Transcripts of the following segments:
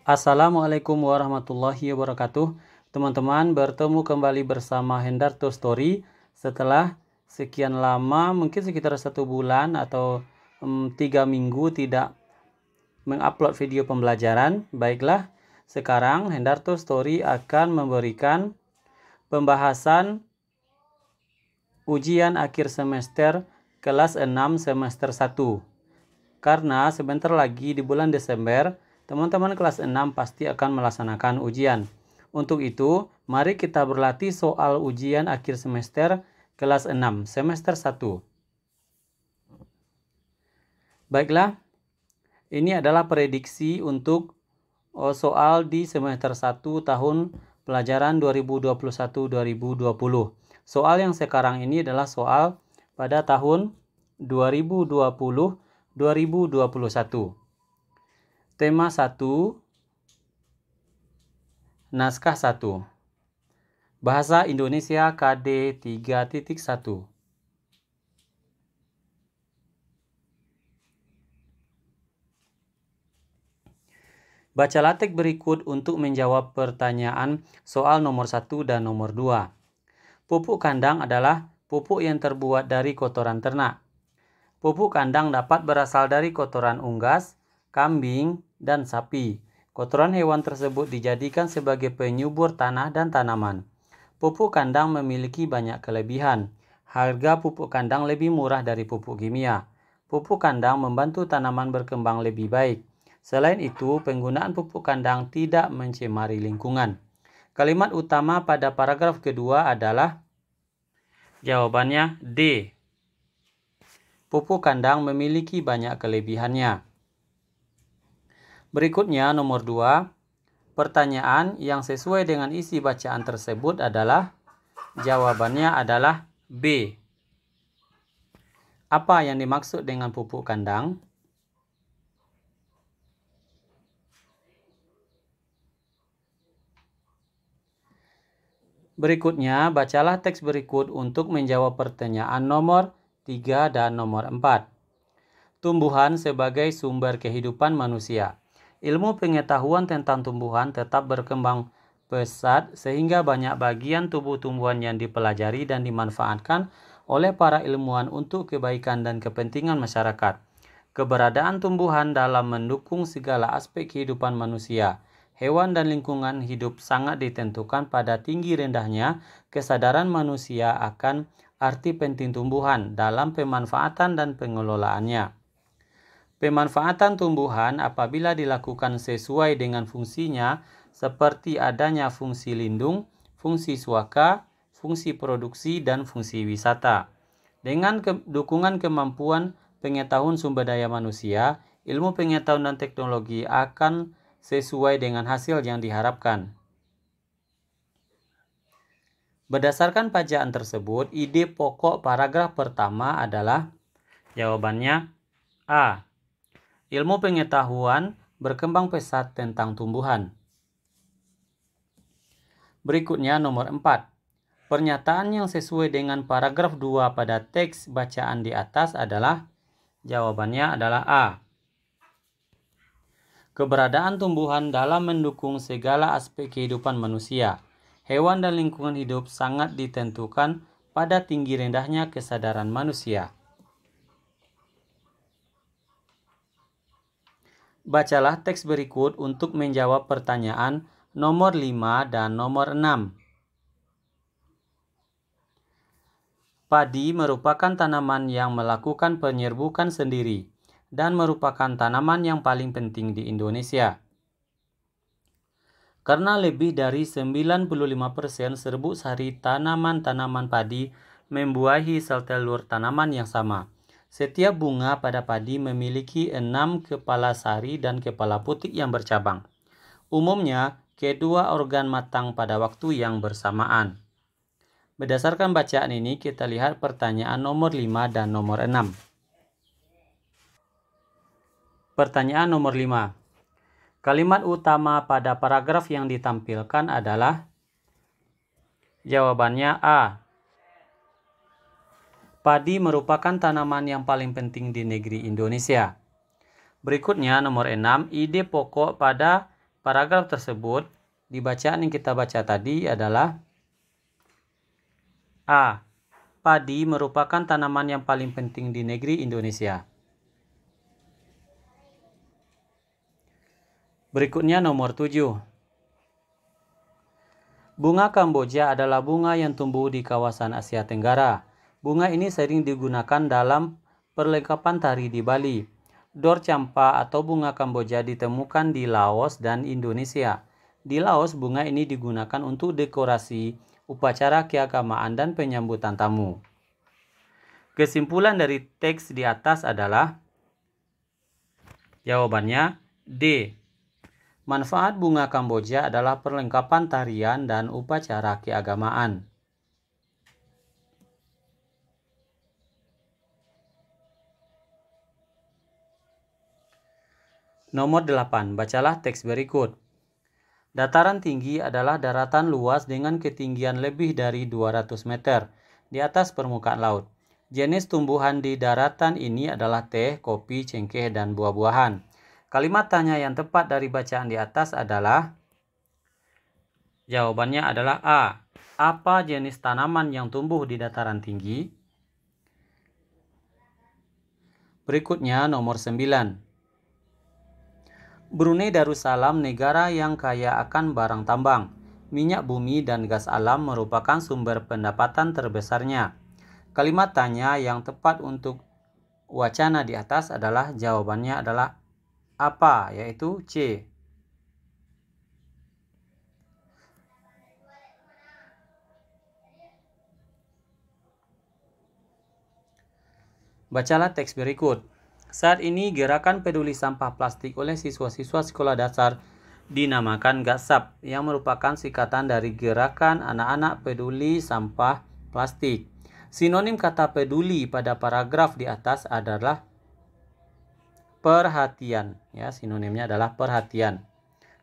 Assalamualaikum warahmatullahi wabarakatuh. Teman-teman, bertemu kembali bersama Hendarto Story setelah sekian lama, mungkin sekitar 1 bulan atau 3 minggu tidak mengupload video pembelajaran. Baiklah, sekarang Hendarto Story akan memberikan pembahasan ujian akhir semester kelas 6 semester 1. Karena sebentar lagi di bulan Desember, teman-teman kelas 6 pasti akan melaksanakan ujian. Untuk itu, mari kita berlatih soal ujian akhir semester kelas 6 semester 1. Baiklah, ini adalah prediksi untuk soal di semester 1 tahun pelajaran 2021-2020. Soal yang sekarang ini adalah soal pada tahun 2020-2021. Tema 1, Naskah 1. Bahasa Indonesia KD 3.1. Bacalah teks berikut untuk menjawab pertanyaan soal nomor 1 dan nomor 2. Pupuk kandang adalah pupuk yang terbuat dari kotoran ternak. Pupuk kandang dapat berasal dari kotoran unggas, kambing, dan sapi. Kotoran hewan tersebut dijadikan sebagai penyubur tanah dan tanaman. Pupuk kandang memiliki banyak kelebihan. Harga pupuk kandang lebih murah dari pupuk kimia. Pupuk kandang membantu tanaman berkembang lebih baik. Selain itu, penggunaan pupuk kandang tidak mencemari lingkungan. Kalimat utama pada paragraf kedua adalah jawabannya D. Pupuk kandang memiliki banyak kelebihannya. Berikutnya nomor 2. Pertanyaan yang sesuai dengan isi bacaan tersebut adalah jawabannya adalah B. Apa yang dimaksud dengan pupuk kandang? Berikutnya, bacalah teks berikut untuk menjawab pertanyaan nomor 3 dan nomor 4. Tumbuhan sebagai sumber kehidupan manusia. Ilmu pengetahuan tentang tumbuhan tetap berkembang pesat sehingga banyak bagian tubuh tumbuhan yang dipelajari dan dimanfaatkan oleh para ilmuwan untuk kebaikan dan kepentingan masyarakat. Keberadaan tumbuhan dalam mendukung segala aspek kehidupan manusia, hewan dan lingkungan hidup sangat ditentukan pada tinggi rendahnya kesadaran manusia akan arti penting tumbuhan dalam pemanfaatan dan pengelolaannya. Pemanfaatan tumbuhan apabila dilakukan sesuai dengan fungsinya seperti adanya fungsi lindung, fungsi suaka, fungsi produksi, dan fungsi wisata. Dengan dukungan kemampuan pengetahuan sumber daya manusia, ilmu pengetahuan dan teknologi akan sesuai dengan hasil yang diharapkan. Berdasarkan bacaan tersebut, ide pokok paragraf pertama adalah jawabannya A. Ilmu pengetahuan berkembang pesat tentang tumbuhan. Berikutnya nomor 4. Pernyataan yang sesuai dengan paragraf 2 pada teks bacaan di atas adalah jawabannya adalah A. Keberadaan tumbuhan dalam mendukung segala aspek kehidupan manusia, hewan dan lingkungan hidup sangat ditentukan pada tinggi rendahnya kesadaran manusia. Bacalah teks berikut untuk menjawab pertanyaan nomor 5 dan nomor 6. Padi merupakan tanaman yang melakukan penyerbukan sendiri dan merupakan tanaman yang paling penting di Indonesia. Karena lebih dari 95% serbuk sari tanaman-tanaman padi membuahi sel telur tanaman yang sama. Setiap bunga pada padi memiliki 6 kepala sari dan kepala putik yang bercabang. Umumnya, kedua organ matang pada waktu yang bersamaan. Berdasarkan bacaan ini, kita lihat pertanyaan nomor 5 dan nomor 6. Pertanyaan nomor 5. Kalimat utama pada paragraf yang ditampilkan adalah jawabannya A. Padi merupakan tanaman yang paling penting di negeri Indonesia. Berikutnya nomor 6, ide pokok pada paragraf tersebut di bacaan yang kita baca tadi adalah A. Padi merupakan tanaman yang paling penting di negeri Indonesia. Berikutnya nomor 7. Bunga Kamboja adalah bunga yang tumbuh di kawasan Asia Tenggara. Bunga ini sering digunakan dalam perlengkapan tari di Bali. Dor campa atau bunga Kamboja ditemukan di Laos dan Indonesia. Di Laos, bunga ini digunakan untuk dekorasi, upacara keagamaan, dan penyambutan tamu. Kesimpulan dari teks di atas adalah jawabannya D. Manfaat bunga Kamboja adalah perlengkapan tarian dan upacara keagamaan. Nomor 8. Bacalah teks berikut. Dataran tinggi adalah daratan luas dengan ketinggian lebih dari 200 meter di atas permukaan laut. Jenis tumbuhan di daratan ini adalah teh, kopi, cengkeh, dan buah-buahan. Kalimat tanya yang tepat dari bacaan di atas adalah jawabannya adalah A. Apa jenis tanaman yang tumbuh di dataran tinggi? Berikutnya nomor 9. Brunei Darussalam negara yang kaya akan barang tambang, minyak bumi, dan gas alam merupakan sumber pendapatan terbesarnya. Kalimat tanya yang tepat untuk wacana di atas adalah jawabannya adalah apa, yaitu C. Bacalah teks berikut. Saat ini gerakan peduli sampah plastik oleh siswa-siswa sekolah dasar dinamakan GASAP yang merupakan singkatan dari Gerakan Anak-anak Peduli Sampah Plastik. Sinonim kata peduli pada paragraf di atas adalah perhatian. Ya, sinonimnya adalah perhatian.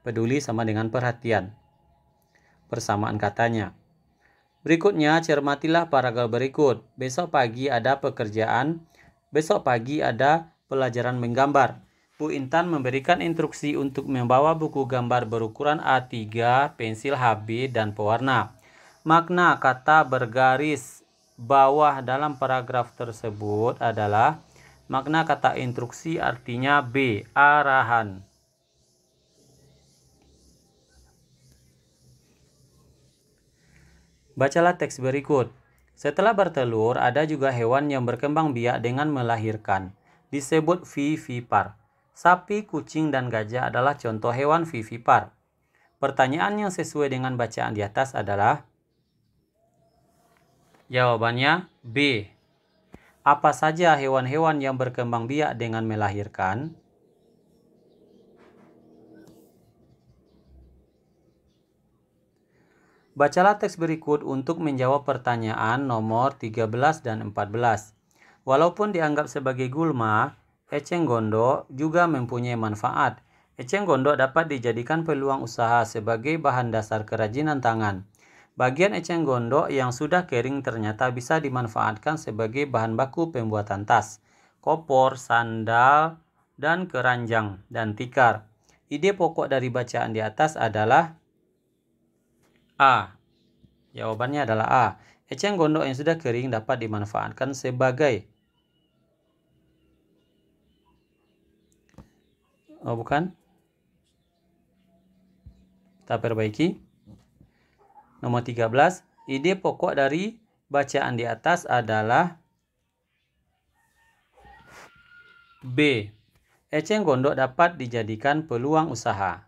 Peduli sama dengan perhatian. Persamaan katanya. Berikutnya cermatilah paragraf berikut. Besok pagi ada pekerjaan. Besok pagi ada pelajaran menggambar. Bu Intan memberikan instruksi untuk membawa buku gambar berukuran A3, pensil HB, dan pewarna. Makna kata bergaris bawah dalam paragraf tersebut adalah makna kata instruksi artinya B. Arahan. Bacalah teks berikut. Setelah bertelur, ada juga hewan yang berkembang biak dengan melahirkan. Disebut vivipar. Sapi, kucing, dan gajah adalah contoh hewan vivipar. Pertanyaan yang sesuai dengan bacaan di atas adalah jawabannya B. Apa saja hewan-hewan yang berkembang biak dengan melahirkan? Bacalah teks berikut untuk menjawab pertanyaan nomor 13 dan 14. Walaupun dianggap sebagai gulma, eceng gondok juga mempunyai manfaat. Eceng gondok dapat dijadikan peluang usaha sebagai bahan dasar kerajinan tangan. Bagian eceng gondok yang sudah kering ternyata bisa dimanfaatkan sebagai bahan baku pembuatan tas, kopor, sandal, dan keranjang, dan tikar. Ide pokok dari bacaan di atas adalah A. Jawabannya adalah A. Eceng gondok yang sudah kering dapat dimanfaatkan sebagai bukan. Kita perbaiki. Nomor 13. Ide pokok dari bacaan di atas adalah B. Eceng gondok dapat dijadikan peluang usaha.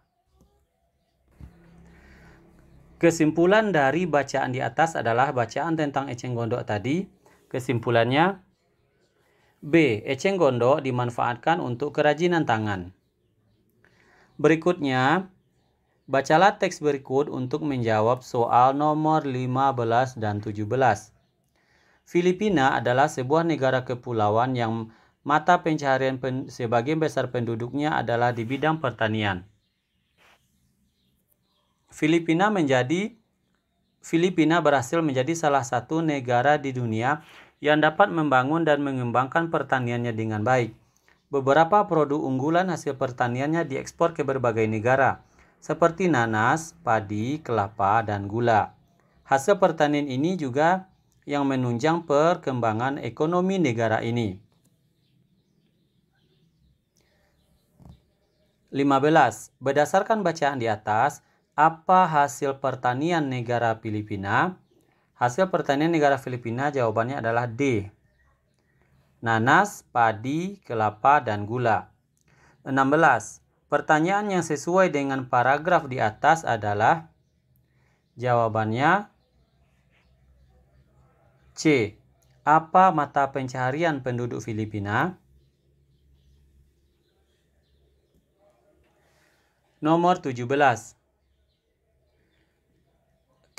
Kesimpulan dari bacaan di atas adalah bacaan tentang eceng gondok tadi. Kesimpulannya B. Eceng gondok dimanfaatkan untuk kerajinan tangan. Berikutnya, bacalah teks berikut untuk menjawab soal nomor 15 dan 17. Filipina adalah sebuah negara kepulauan yang mata pencaharian sebagian besar penduduknya adalah di bidang pertanian. Filipina berhasil menjadi salah satu negara di dunia yang dapat membangun dan mengembangkan pertaniannya dengan baik. Beberapa produk unggulan hasil pertaniannya diekspor ke berbagai negara. seperti nanas, padi, kelapa, dan gula. Hasil pertanian ini juga yang menunjang perkembangan ekonomi negara ini. 15. Berdasarkan bacaan di atas, apa hasil pertanian negara Filipina? Hasil pertanian negara Filipina jawabannya adalah D. Nanas, padi, kelapa, dan gula. 16. Pertanyaan yang sesuai dengan paragraf di atas adalah jawabannya C. Apa mata pencaharian penduduk Filipina? Nomor 17.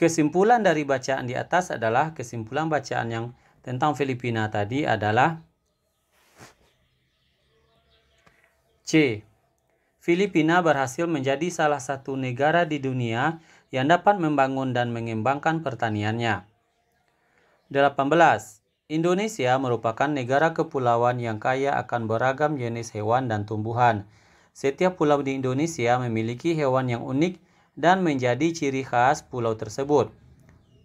Kesimpulan dari bacaan di atas adalah kesimpulan bacaan yang tentang Filipina tadi adalah C. Filipina berhasil menjadi salah satu negara di dunia yang dapat membangun dan mengembangkan pertaniannya. 18. Indonesia merupakan negara kepulauan yang kaya akan beragam jenis hewan dan tumbuhan. Setiap pulau di Indonesia memiliki hewan yang unik dan menjadi ciri khas pulau tersebut.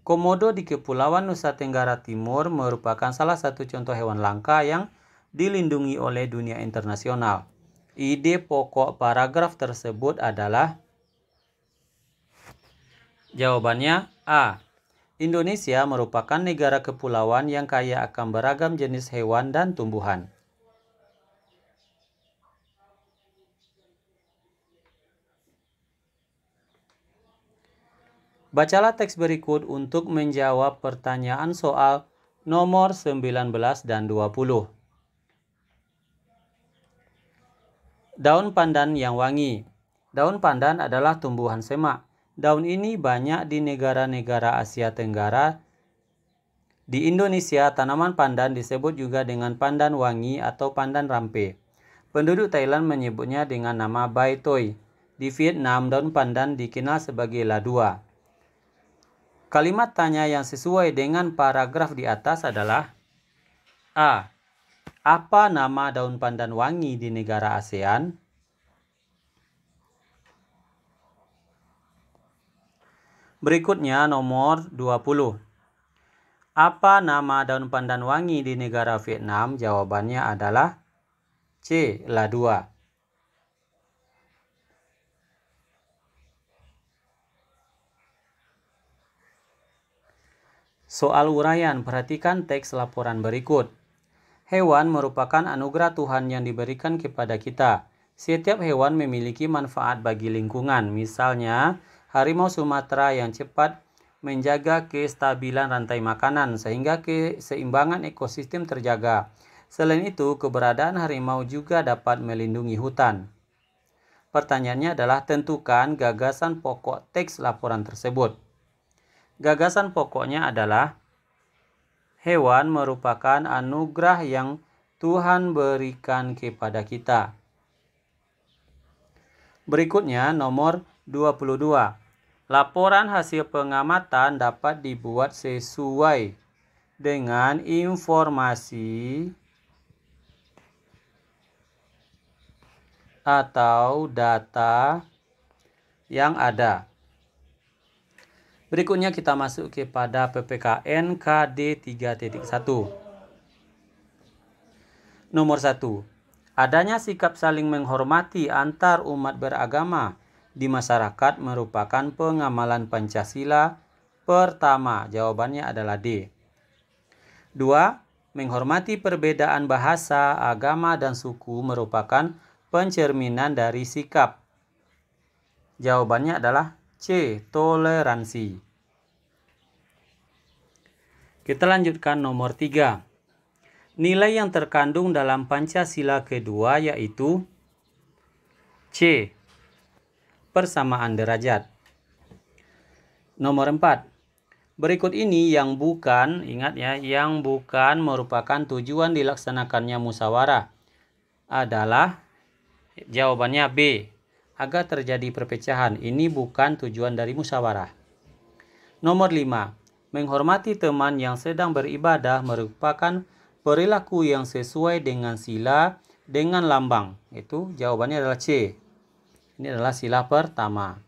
Komodo di Kepulauan Nusa Tenggara Timur merupakan salah satu contoh hewan langka yang dilindungi oleh dunia internasional. Ide pokok paragraf tersebut adalah jawabannya A. Indonesia merupakan negara kepulauan yang kaya akan beragam jenis hewan dan tumbuhan. Bacalah teks berikut untuk menjawab pertanyaan soal nomor 19 dan 20. Daun pandan yang wangi. Daun pandan adalah tumbuhan semak. Daun ini banyak di negara-negara Asia Tenggara. Di Indonesia, tanaman pandan disebut juga dengan pandan wangi atau pandan rampe. Penduduk Thailand menyebutnya dengan nama bai toi. Di Vietnam, daun pandan dikenal sebagai ladua. Kalimat tanya yang sesuai dengan paragraf di atas adalah A. Apa nama daun pandan wangi di negara ASEAN? Berikutnya nomor 20. Apa nama daun pandan wangi di negara Vietnam? Jawabannya adalah C. Ladua. Soal uraian, perhatikan teks laporan berikut. Hewan merupakan anugerah Tuhan yang diberikan kepada kita. Setiap hewan memiliki manfaat bagi lingkungan. Misalnya, harimau Sumatera yang cepat menjaga kestabilan rantai makanan sehingga keseimbangan ekosistem terjaga. Selain itu, keberadaan harimau juga dapat melindungi hutan. Pertanyaannya adalah tentukan gagasan pokok teks laporan tersebut. Gagasan pokoknya adalah hewan merupakan anugerah yang Tuhan berikan kepada kita. Berikutnya nomor 22. Laporan hasil pengamatan dapat dibuat sesuai dengan informasi atau data yang ada. Berikutnya kita masuk kepada PPKN KD 3.1. Nomor 1. Adanya sikap saling menghormati antar umat beragama di masyarakat merupakan pengamalan Pancasila pertama. Jawabannya adalah D. 2. Menghormati perbedaan bahasa, agama, dan suku merupakan pencerminan dari sikap. Jawabannya adalah C. Toleransi. Kita lanjutkan nomor 3. Nilai yang terkandung dalam Pancasila kedua yaitu C. Persamaan derajat. Nomor 4. Berikut ini yang bukan, ingat ya, yang bukan merupakan tujuan dilaksanakannya musyawarah adalah jawabannya B. Agar terjadi perpecahan. Ini bukan tujuan dari musyawarah. Nomor 5. Menghormati teman yang sedang beribadah merupakan perilaku yang sesuai dengan sila dengan lambang. Itu jawabannya adalah C. Ini adalah sila pertama.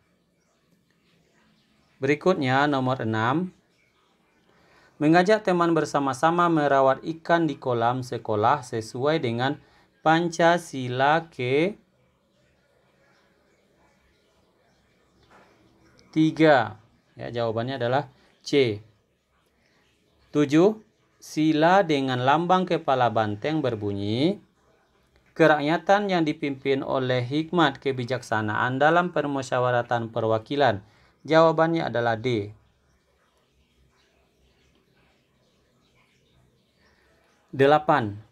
Berikutnya nomor 6. Mengajak teman bersama-sama merawat ikan di kolam sekolah sesuai dengan Pancasila ke-3. Ya, jawabannya adalah C. 7. Sila dengan lambang kepala banteng berbunyi, kerakyatan yang dipimpin oleh hikmat kebijaksanaan dalam permusyawaratan perwakilan. Jawabannya adalah D. 8.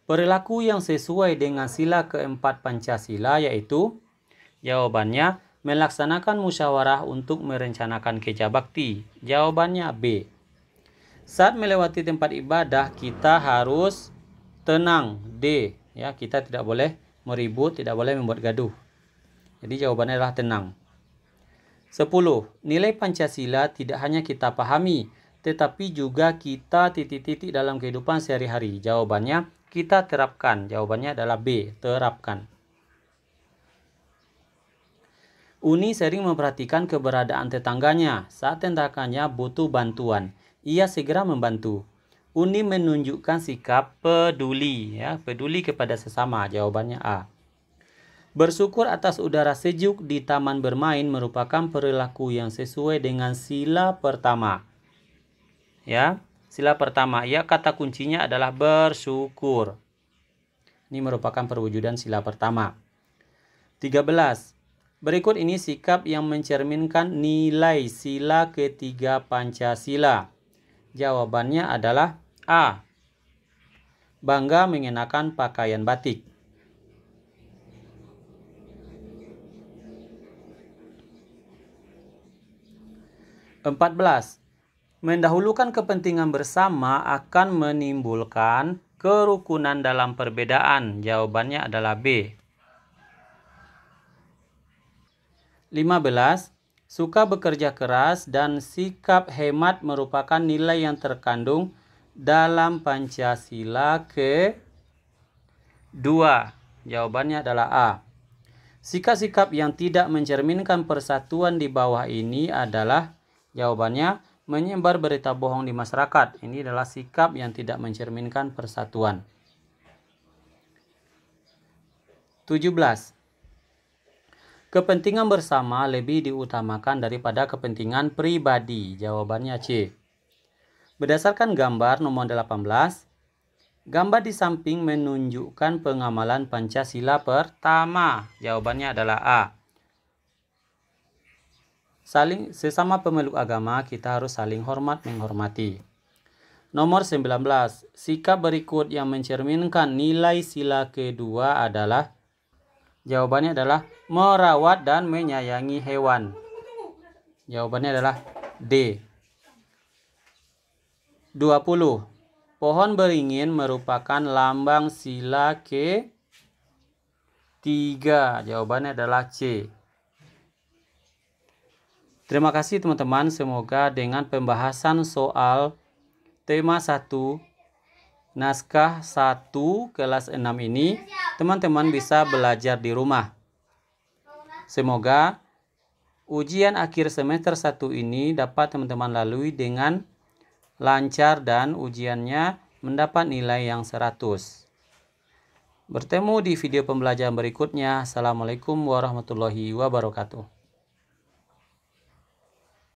Perilaku yang sesuai dengan sila keempat Pancasila yaitu, jawabannya melaksanakan musyawarah untuk merencanakan kerja bakti. Jawabannya B. Saat melewati tempat ibadah kita harus tenang. D. Ya, kita tidak boleh meribut, tidak boleh membuat gaduh. Jadi jawabannya adalah tenang. 10. Nilai Pancasila tidak hanya kita pahami, tetapi juga kita titik-titik dalam kehidupan sehari-hari. Jawabannya kita terapkan. Jawabannya adalah B. Terapkan. Uni sering memperhatikan keberadaan tetangganya. Saat tetangganya butuh bantuan, ia segera membantu. Uni menunjukkan sikap peduli, ya, peduli kepada sesama. Jawabannya A. Bersyukur atas udara sejuk di taman bermain merupakan perilaku yang sesuai dengan sila pertama. Ya, sila pertama, ya, kata kuncinya adalah bersyukur. Ini merupakan perwujudan sila pertama. 13. Berikut ini sikap yang mencerminkan nilai sila ketiga Pancasila. Jawabannya adalah A. Bangga mengenakan pakaian batik. 14. Mendahulukan kepentingan bersama akan menimbulkan kerukunan dalam perbedaan. Jawabannya adalah B. 15. Suka bekerja keras dan sikap hemat merupakan nilai yang terkandung dalam Pancasila ke-2. Jawabannya adalah A. Sikap-sikap yang tidak mencerminkan persatuan di bawah ini adalah, jawabannya, menyebar berita bohong di masyarakat. Ini adalah sikap yang tidak mencerminkan persatuan. 17. Kepentingan bersama lebih diutamakan daripada kepentingan pribadi. Jawabannya C. Berdasarkan gambar nomor 18, gambar di samping menunjukkan pengamalan Pancasila pertama. Jawabannya adalah A. Sesama pemeluk agama kita harus saling hormat menghormati. Nomor 19. Sikap berikut yang mencerminkan nilai sila kedua adalah, jawabannya adalah merawat dan menyayangi hewan. Jawabannya adalah D. 20. Pohon beringin merupakan lambang sila ke-3. Jawabannya adalah C. Terima kasih teman-teman. Semoga dengan pembahasan soal tema 1 naskah 1 kelas 6 ini teman-teman bisa belajar di rumah. Semoga ujian akhir semester 1 ini dapat teman-teman lalui dengan lancar dan ujiannya mendapat nilai yang 100. Bertemu di video pembelajaran berikutnya. Assalamualaikum warahmatullahi wabarakatuh.